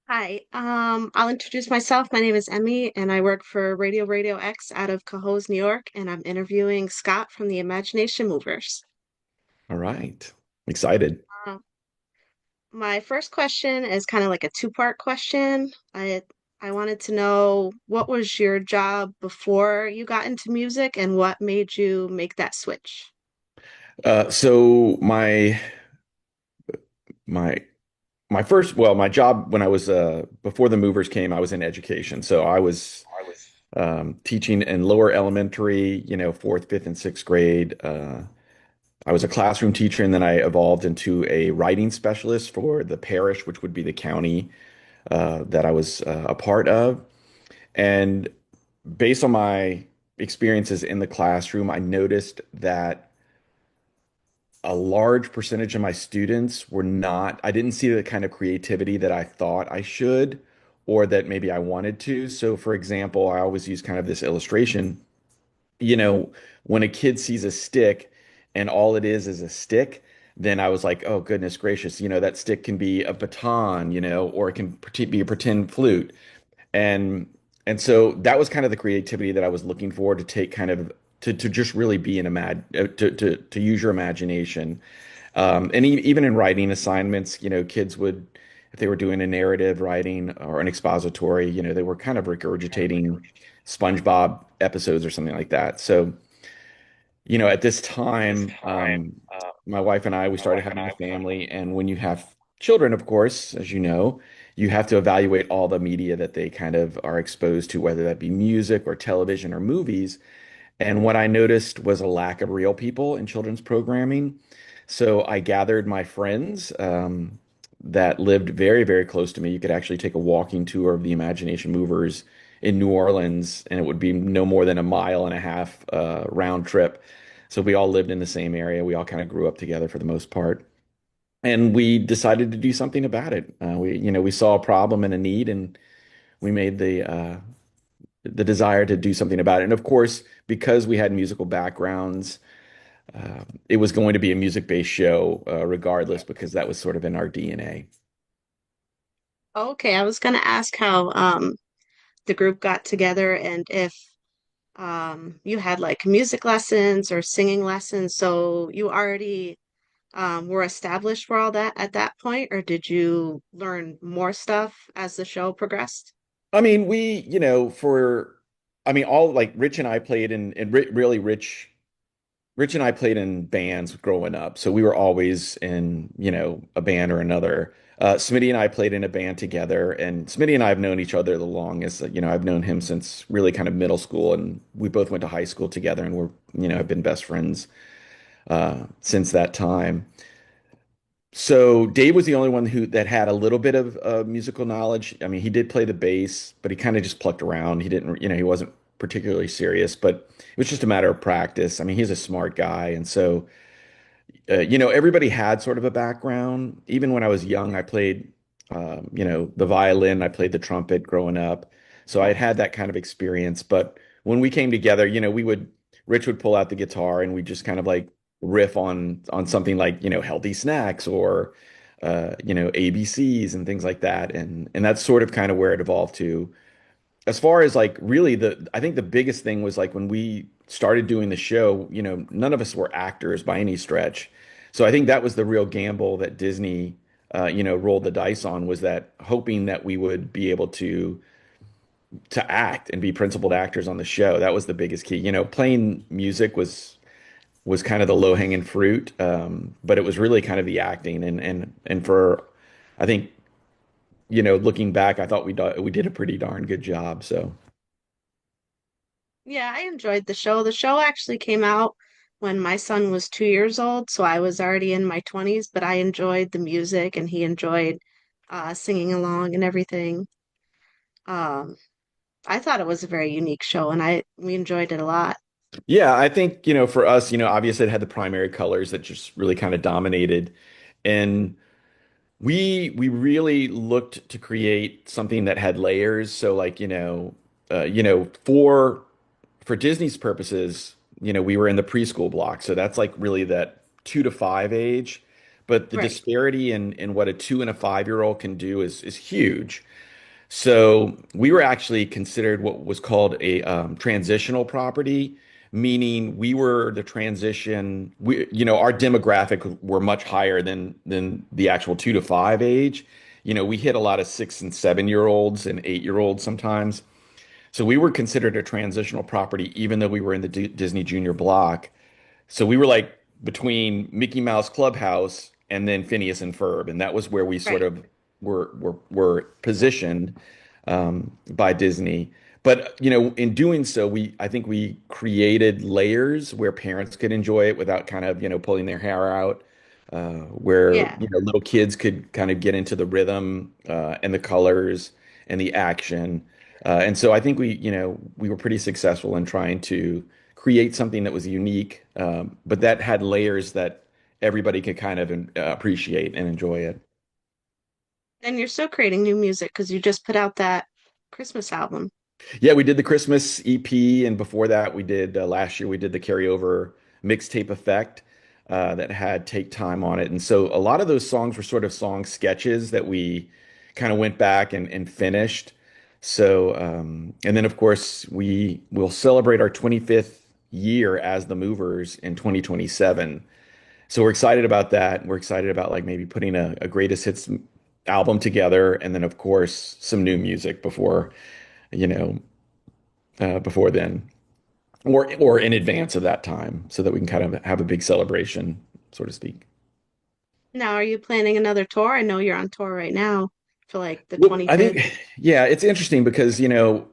Hi, I'll introduce myself. My name is Emmy, and I work for Radio X out of Cohoes, New York, and I'm interviewing Scott from the Imagination Movers. All right. Excited. Uh, my first question is kind of like a two-part question. I wanted to know what was your job before you got into music, and what made you make that switch? So my my first my job when I was before the movers came, I was in education. So I was teaching in lower elementary, fourth, fifth, and sixth grade. I was a classroom teacher, and then I evolved into a writing specialist for the parish, which would be the county that I was a part of. And based on my experiences in the classroom, I noticed that a large percentage of my students were not, I didn't see the kind of creativity that I thought I should or that maybe I wanted to. So, for example, I always use kind of this illustration. You know, when a kid sees a stick and all it is a stick, then I was like, oh, goodness gracious, that stick can be a baton, or it can be a pretend flute. And and so that was kind of the creativity that I was looking for to take kind of to just really be an to use your imagination. And even in writing assignments, kids would, if they were doing a narrative writing or an expository, they were kind of regurgitating SpongeBob episodes or something like that. So, at this time, my wife and I, we started having a family, and when you have children, of course, as you know, you have to evaluate all the media that they kind of are exposed to, whether that be music or television or movies. And what I noticed was a lack of real people in children's programming. So I gathered my friends that lived very, very close to me. You could actually take a walking tour of the Imagination Movers in New Orleans, and it would be no more than a mile and a half round trip. So we all lived in the same area. We all kind of grew up together for the most part. And we decided to do something about it. We saw a problem and a need, and we made the desire to do something about it. And of course, because we had musical backgrounds, it was going to be a music-based show, regardless, because that was sort of in our DNA. Okay, I was gonna ask how the group got together and if you had like music lessons or singing lessons, so you already were established for all that at that point, or did you learn more stuff as the show progressed? I mean, I mean, all like Rich and I played really Rich and I played in bands growing up, so we were always in, a band or another. Smitty and I played in a band together, and Smitty and I have known each other the longest. I've known him since really kind of middle school, and we both went to high school together, and have been best friends since that time. So Dave was the only one who that had a little bit of musical knowledge. I mean, he did play the bass, but he kind of just plucked around. He didn't, he wasn't particularly serious, but it was just a matter of practice. I mean, he's a smart guy, and so everybody had sort of a background. Even when I was young, I played, the violin. I played the trumpet growing up, so I had that kind of experience. But when we came together, Rich would pull out the guitar, and we just kind of like riff on something like, healthy snacks or ABCs and things like that, and that's sort of kind of where it evolved to. As far as like really I think the biggest thing was like when we started doing the show, none of us were actors by any stretch. So I think that was the real gamble that Disney, rolled the dice on, was that hoping that we would be able to act and be principled actors on the show. That was the biggest key. Playing music was kind of the low-hanging fruit, but it was really kind of the acting and for I think, looking back, I thought we did a pretty darn good job. So. Yeah, I enjoyed the show. The show actually came out when my son was 2 years old, so I was already in my 20s, but I enjoyed the music and he enjoyed singing along and everything. Um, I thought it was a very unique show and I we enjoyed it a lot. Yeah, I think, for us, obviously it had the primary colors that just really kind of dominated. And we really looked to create something that had layers. So like, for Disney's purposes, we were in the preschool block. So that's like really that 2 to 5 age. but the Right. disparity in what a 2 and a 5-year-old can do is huge. So we were actually considered what was called a transitional property, meaning we were the transition. Our demographic were much higher than the actual 2 to 5 age. We hit a lot of 6 and 7 year olds and 8 year olds sometimes. So we were considered a transitional property, even though we were in the Disney Junior block. So we were like between Mickey Mouse Clubhouse and then Phineas and Ferb, and that was where we sort Right. of were positioned by Disney. But in doing so, I think we created layers where parents could enjoy it without kind of pulling their hair out, where Yeah. little kids could kind of get into the rhythm and the colors and the action. And so I think we were pretty successful in trying to create something that was unique, but that had layers that everybody could kind of appreciate and enjoy it. And you're still creating new music because you just put out that Christmas album. Yeah, we did the Christmas EP, and before that, we did last year we did the carryover mixtape effect that had Take Time on it, and so a lot of those songs were sort of song sketches that we kind of went back and finished. So, and then of course we will celebrate our 25th year as the Movers in 2027. So we're excited about that. We're excited about like maybe putting a greatest hits album together, and then of course some new music you know before then, or in advance of that time, so that we can kind of have a big celebration, so to speak. Now, are you planning another tour? I know you're on tour right now for like the Well, I 25th. think, yeah, it's interesting because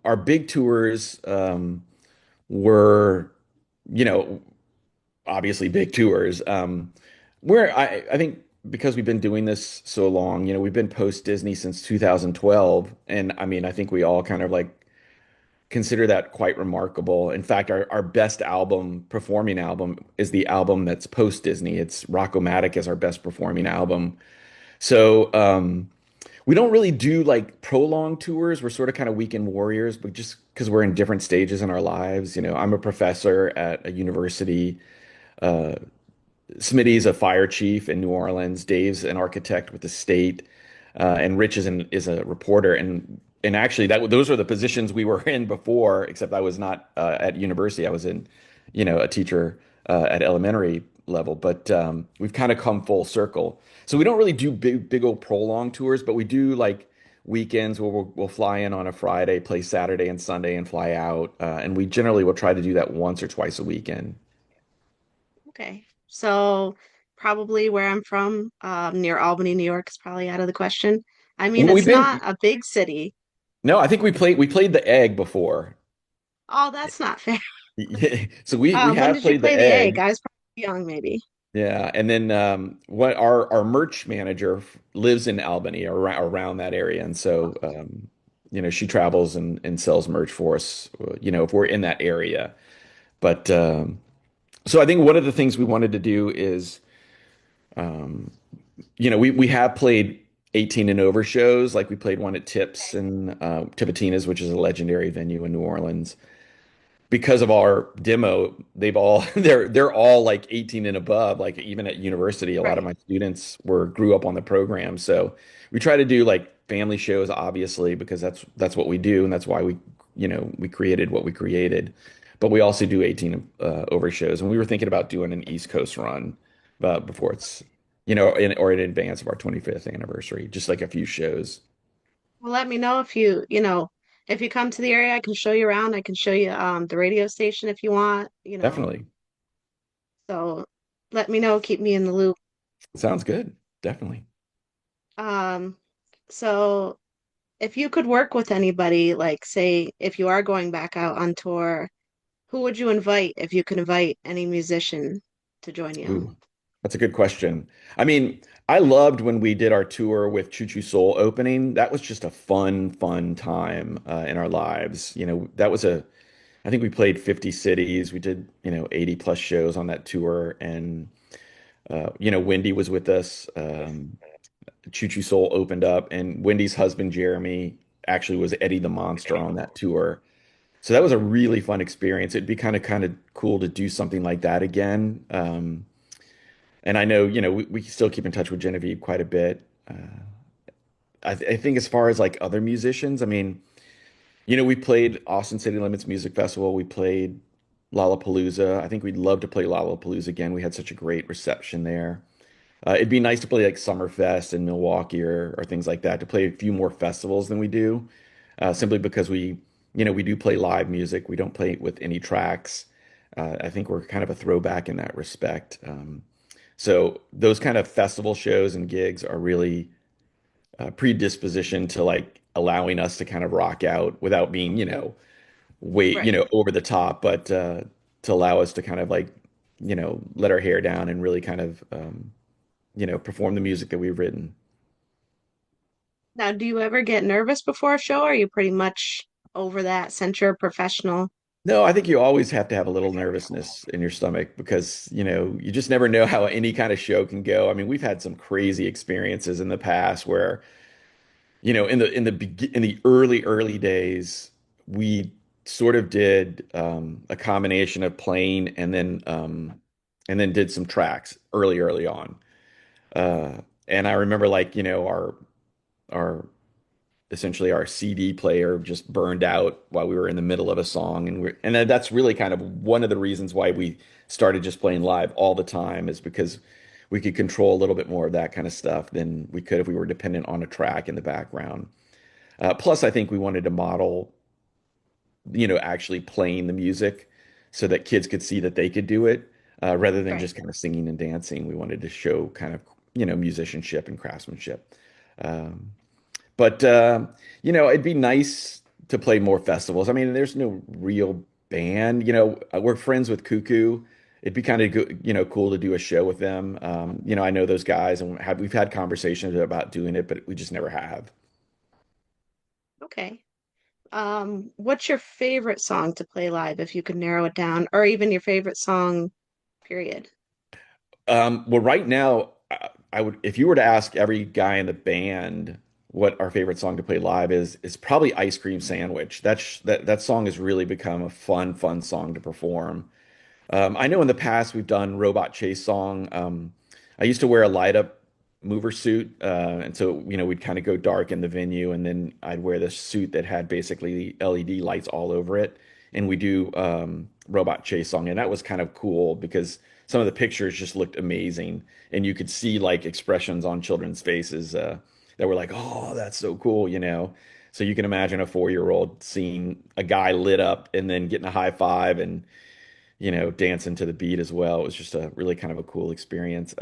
our big tours were, you know, obviously big tours. Where I think because we've been doing this so long, we've been post Disney since 2012, and I mean, I think we all kind of like consider that quite remarkable. In fact, our best album, performing album, is the album that's post Disney. It's Rock-O-Matic as our best performing album. So we don't really do like prolonged tours. We're sort of kind of weekend warriors, but just because we're in different stages in our lives. I'm a professor at a university. Smitty's a fire chief in New Orleans. Dave's an architect with the state, and Rich is a reporter. And actually, those are the positions we were in before. Except I was not at university. I was in, a teacher at elementary level. But we've kind of come full circle. So we don't really do big old prolonged tours, but we do like weekends where we'll fly in on a Friday, play Saturday and Sunday, and fly out. And we generally will try to do that once or twice a weekend. Okay. So probably where I'm from, near Albany, New York is probably out of the question. I mean, Well, we've it's been not a big city. No, I think we played the egg before. Oh, that's not fair. So we When have did you played the play the egg? egg. I was probably young, maybe. Yeah, and then what our merch manager lives in Albany or around that area, and so she travels and sells merch for us, if we're in that area. But so I think one of the things we wanted to do is we have played 18 and over shows, like we played one at Tips and Tipitina's, which is a legendary venue in New Orleans. Because of our demo, they've all they're all like 18 and above. Like even at university, a lot of Right. my students grew up on the program. So we try to do like family shows, obviously, because that's what we do, and that's why we created what we created. But we also do 18 over shows, and we were thinking about doing an East Coast run before it's or in advance of our 25th anniversary, just like a few shows. Well, let me know if if you come to the area, I can show you around. I can show you the radio station if you want. Definitely. So let me know, keep me in the loop. Sounds good. Definitely. Um, so if you could work with anybody, like say if you are going back out on tour, who would you invite if you could invite any musician to join you? Ooh, that's a good question. I mean, I loved when we did our tour with Choo Choo Soul opening. That was just a fun time in our lives. I think we played 50 cities. We did, 80 plus shows on that tour. And, Wendy was with us. Choo Choo Soul opened up, and Wendy's husband, Jeremy, actually was Eddie the Monster on that tour. So that was a really fun experience. It'd be kind of cool to do something like that again. And I know, we still keep in touch with Genevieve quite a bit. I think as far as like other musicians, I mean, we played Austin City Limits Music Festival. We played Lollapalooza. I think we'd love to play Lollapalooza again. We had such a great reception there. It'd be nice to play like Summerfest in Milwaukee or things like that, to play a few more festivals than we do, simply because we do play live music. We don't play it with any tracks. I think we're kind of a throwback in that respect. So those kind of festival shows and gigs are really predisposition to like allowing us to kind of rock out without being, way, Right. over the top, but to allow us to kind of like, let our hair down and really kind of, perform the music that we've written. Now, do you ever get nervous before a show, or are you pretty much over that since you're a professional? No, I think you always have to have a little nervousness in your stomach because, you just never know how any kind of show can go. I mean, we've had some crazy experiences in the past where, in the early days, we sort of did a combination of playing and then did some tracks early on. And I remember like, our essentially our CD player just burned out while we were in the middle of a song, and that's really kind of one of the reasons why we started just playing live all the time, is because we could control a little bit more of that kind of stuff than we could if we were dependent on a track in the background. Plus, I think we wanted to model, actually playing the music so that kids could see that they could do it, rather than Right. just kind of singing and dancing. We wanted to show kind of, musicianship and craftsmanship. Um, but it'd be nice to play more festivals. I mean, there's no real band. We're friends with Cuckoo. It'd be kind of cool to do a show with them. I know those guys, and we've had conversations about doing it, but we just never have. Okay. What's your favorite song to play live if you could narrow it down, or even your favorite song, period? Well, right now, I would, if you were to ask every guy in the band what our favorite song to play live is probably Ice Cream Sandwich. That song has really become a fun song to perform. I know in the past we've done Robot Chase Song. I used to wear a light up mover suit, and so we'd kind of go dark in the venue, and then I'd wear this suit that had basically LED lights all over it, and we do Robot Chase Song, and that was kind of cool because some of the pictures just looked amazing, and you could see like expressions on children's faces that were like, "Oh, that's so cool," you know. So you can imagine a 4-year-old seeing a guy lit up and then getting a high five and dancing to the beat as well. It was just a really kind of a cool experience.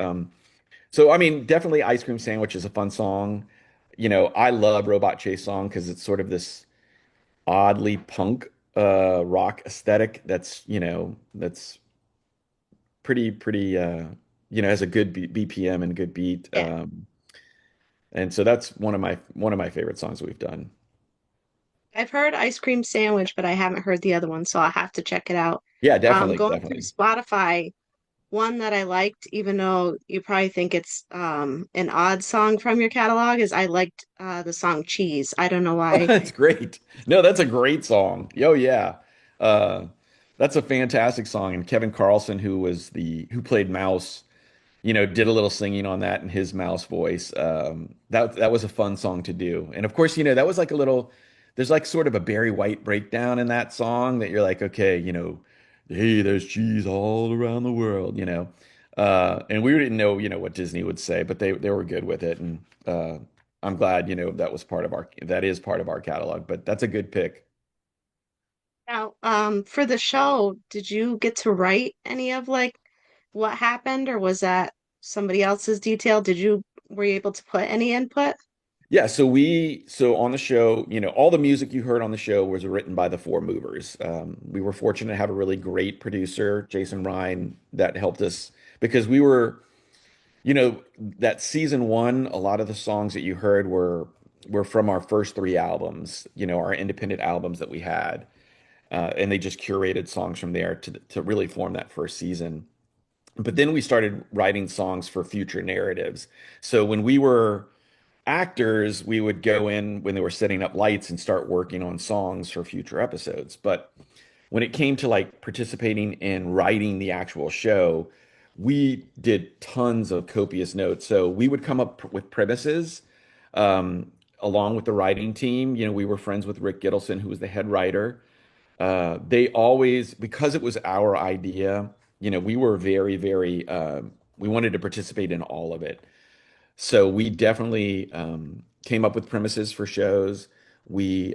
So I mean, definitely Ice Cream Sandwich is a fun song. I love Robot Chase Song because it's sort of this oddly punk rock aesthetic that's pretty has a good BPM and good beat. Yeah. And so that's one of my favorite songs we've done. I've heard Ice Cream Sandwich, but I haven't heard the other one, so I'll have to check it out. Yeah, definitely, Going through definitely. Spotify, one that I liked, even though you probably think it's an odd song from your catalog, is I liked the song Cheese. I don't know why. That's great. No, that's a great song. Yo, yeah. Uh, that's a fantastic song. And Kevin Carlson, who played Mouse, did a little singing on that in his Mouse voice. That was a fun song to do. And of course, that was like there's like sort of a Barry White breakdown in that song that you're like, okay, hey, there's cheese all around the world. And we didn't know, what Disney would say, but they were good with it. And I'm glad, that is part of our catalog, but that's a good pick. Now, for the show, did you get to write any of like what happened, or was that somebody else's detail? Were you able to put any input? Yeah, so on the show, all the music you heard on the show was written by the Four Movers. We were fortunate to have a really great producer, Jason Ryan, that helped us because that season one, a lot of the songs that you heard were from our first three albums, our independent albums that we had, and they just curated songs from there to really form that first season. But then we started writing songs for future narratives. So when we were actors, we would go in when they were setting up lights and start working on songs for future episodes. But when it came to like participating in writing the actual show, we did tons of copious notes. So we would come up with premises um, along with the writing team. You know, we were friends with Rick Gittleson, who was the head writer. They always, because it was our idea, you know, we were we wanted to participate in all of it. So we definitely came up with premises for shows. We,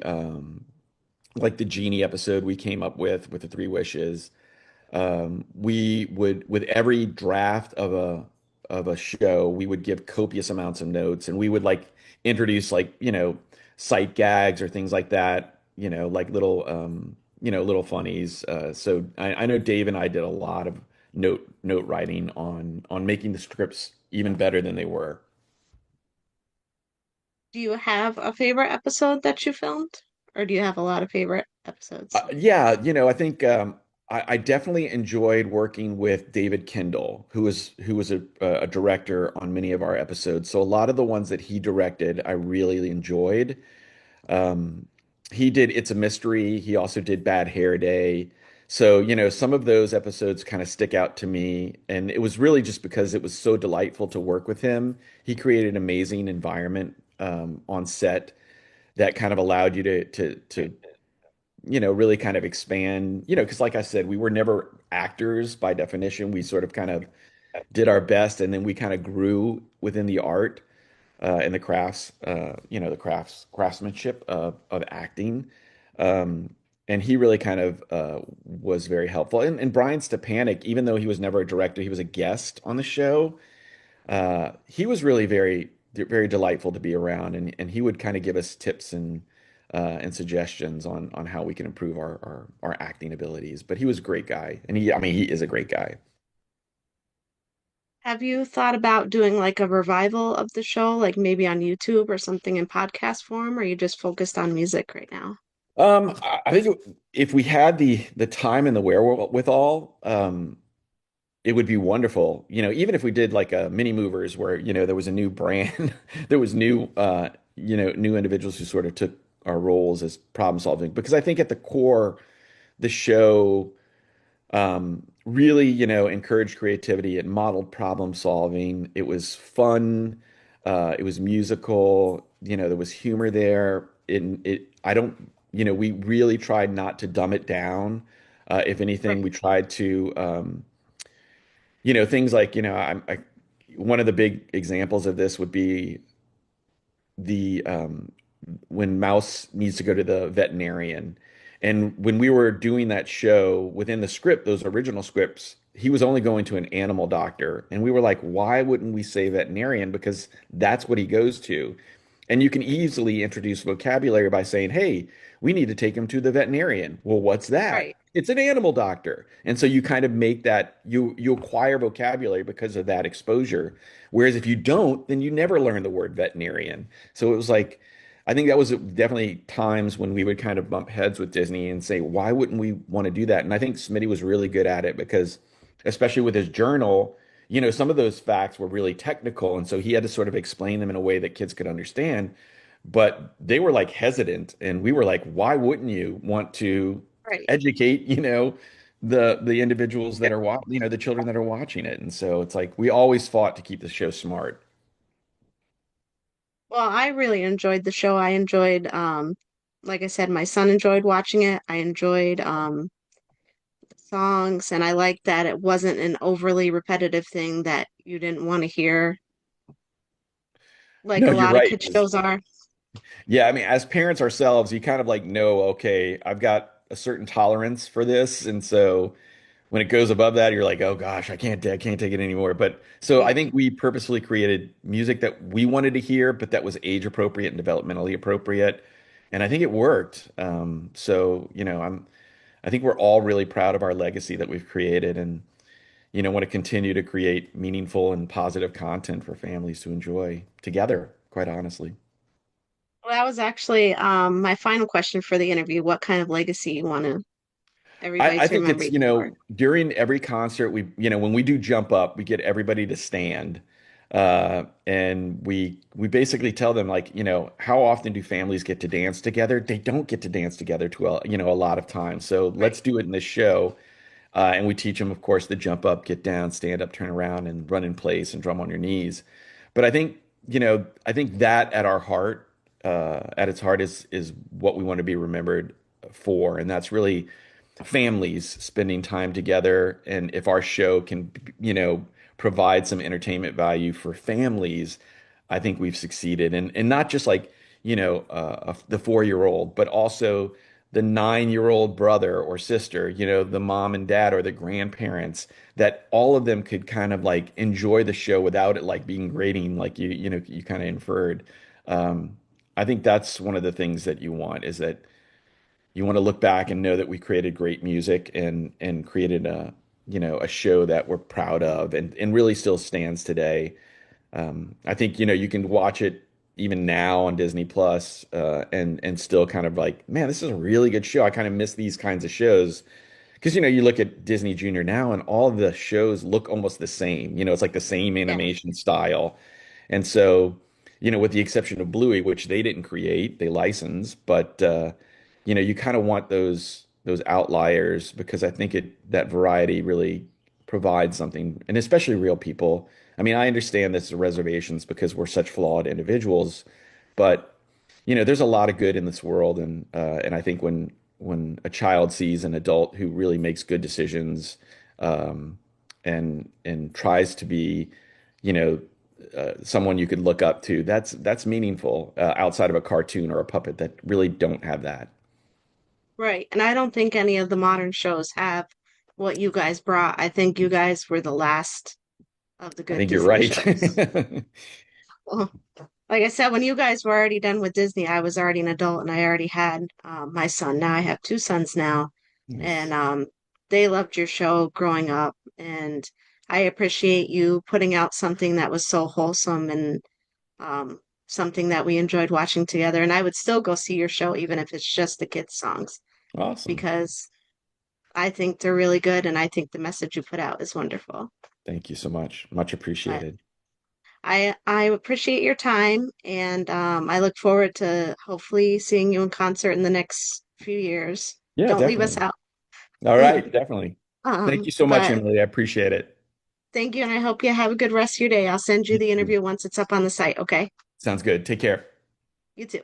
like the Genie episode we came up with the three wishes. We would, with every draft of a show, we would give copious amounts of notes, and we would like introduce like, you know, sight gags or things like that, you know, like little funnies. So I know Dave and I did a lot of note writing on making the scripts even better than they were. Do you have a favorite episode that you filmed? Or do you have a lot of favorite episodes? Yeah, you know, I think I definitely enjoyed working with David Kendall, who was a director on many of our episodes. So a lot of the ones that he directed, I really enjoyed. Um, he did It's a Mystery. He also did Bad Hair Day. So, you know, some of those episodes kind of stick out to me. And it was really just because it was so delightful to work with him. He created an amazing environment on set that kind of allowed you to you know, really kind of expand, you know, because like I said, we were never actors by definition. We sort of kind of did our best, and then we kind of grew within the art and the crafts, you know, the craftsmanship of acting. Um, and he really kind of was very helpful. And Brian Stepanek, even though he was never a director, he was a guest on the show. He was really very delightful to be around, and he would kind of give us tips and suggestions on how we can improve our acting abilities. But he was a great guy, and I mean, he is a great guy. Have you thought about doing like a revival of the show, like maybe on YouTube or something in podcast form, or are you just focused on music right now? I think if we had the time and the wherewithal, it would be wonderful. You know, even if we did like a mini movers where, you know, there was a new brand, there was new you know, new individuals who sort of took our roles as problem solving. Because I think at the core, the show really, you know, encouraged creativity. It modeled problem solving. It was fun. It was musical. You know, there was humor there. I don't, you know, we really tried not to dumb it down. If anything, Right. we tried to, you know, things like, you know, one of the big examples of this would be the when Mouse needs to go to the veterinarian. And when we were doing that show within the script, those original scripts, he was only going to an animal doctor. And we were like, why wouldn't we say veterinarian? Because that's what he goes to. And you can easily introduce vocabulary by saying, hey, we need to take him to the veterinarian. Well, what's that? Right. It's an animal doctor. And so you kind of make that you acquire vocabulary because of that exposure. Whereas if you don't, then you never learn the word veterinarian. So it was like, I think that was definitely times when we would kind of bump heads with Disney and say, why wouldn't we want to do that? And I think Smitty was really good at it because, especially with his journal, you know, some of those facts were really technical. And so he had to sort of explain them in a way that kids could understand. But they were like hesitant. And we were like, why wouldn't you want to Right. educate, you know, the individuals that are, you know, the children that are watching it? And so it's like we always fought to keep the show smart. Well, I really enjoyed the show. I enjoyed, like I said, my son enjoyed watching it. I enjoyed the songs, and I liked that it wasn't an overly repetitive thing that you didn't want to hear, like No, a you're lot of right. kids shows are. Yeah, I mean, as parents ourselves, you kind of like know, okay, I've got a certain tolerance for this, and so when it goes above that, you're like, oh gosh, I can't take it anymore. But so I Yeah. think we purposefully created music that we wanted to hear, but that was age appropriate and developmentally appropriate, and I think it worked. So you know, I think we're all really proud of our legacy that we've created, and you know, want to continue to create meaningful and positive content for families to enjoy together, quite honestly. Well, that was actually my final question for the interview. What kind of legacy you want everybody I to think remember it's, you you for? know, during every concert, you know, when we do jump up, we get everybody to stand. And we basically tell them like, you know, how often do families get to dance together? They don't get to dance together to you know, a lot of times. So let's Right. do it in this show. And we teach them, of course, the jump up, get down, stand up, turn around, and run in place and drum on your knees. But I think, I think that at our heart, at its heart is what we want to be remembered for. And that's really families spending time together. And if our show can, provide some entertainment value for families, I think we've succeeded. And not just like, the 4-year-old, but also the 9-year-old brother or sister, the mom and dad or the grandparents, that all of them could kind of like enjoy the show without it like being grating, like you kind of inferred. Um, I think that's one of the things that you want is that you want to look back and know that we created great music and created a show that we're proud of and really still stands today. I think you can watch it even now on Disney Plus and still kind of like, man, this is a really good show. I kind of miss these kinds of shows because you look at Disney Junior now and all of the shows look almost the same. It's like the same Yeah. animation style. And so, with the exception of Bluey, which they didn't create, they licensed, but you kind of want those outliers because I think that variety really provides something, and especially real people. I mean, I understand this reservations because we're such flawed individuals, but there's a lot of good in this world, and I think when a child sees an adult who really makes good decisions, um, and tries to be, you know, someone you could look up to, that's meaningful outside of a cartoon or a puppet that really don't have that. Right. And I don't think any of the modern shows have what you guys brought. I think you guys were the last of the I good think you're Disney right. shows. Well, like I said, when you guys were already done with Disney, I was already an adult and I already had my son. Now I have two sons now, and Nice. they loved your show growing up. And I appreciate you putting out something that was so wholesome and um, something that we enjoyed watching together. And I would still go see your show, even if it's just the kids' songs, Awesome. because I think they're really good, and I think the message you put out is wonderful. Thank you so much. Much But appreciated. I appreciate your time, and I look forward to hopefully seeing you in concert in the next few years. Yeah, Don't leave us definitely. out. All right, definitely. Thank you so much, But Emily. I appreciate it. thank you, and I hope you have a good rest of your day. I'll send you You the too. interview once it's up on the site, okay? Sounds good. Take care. You too.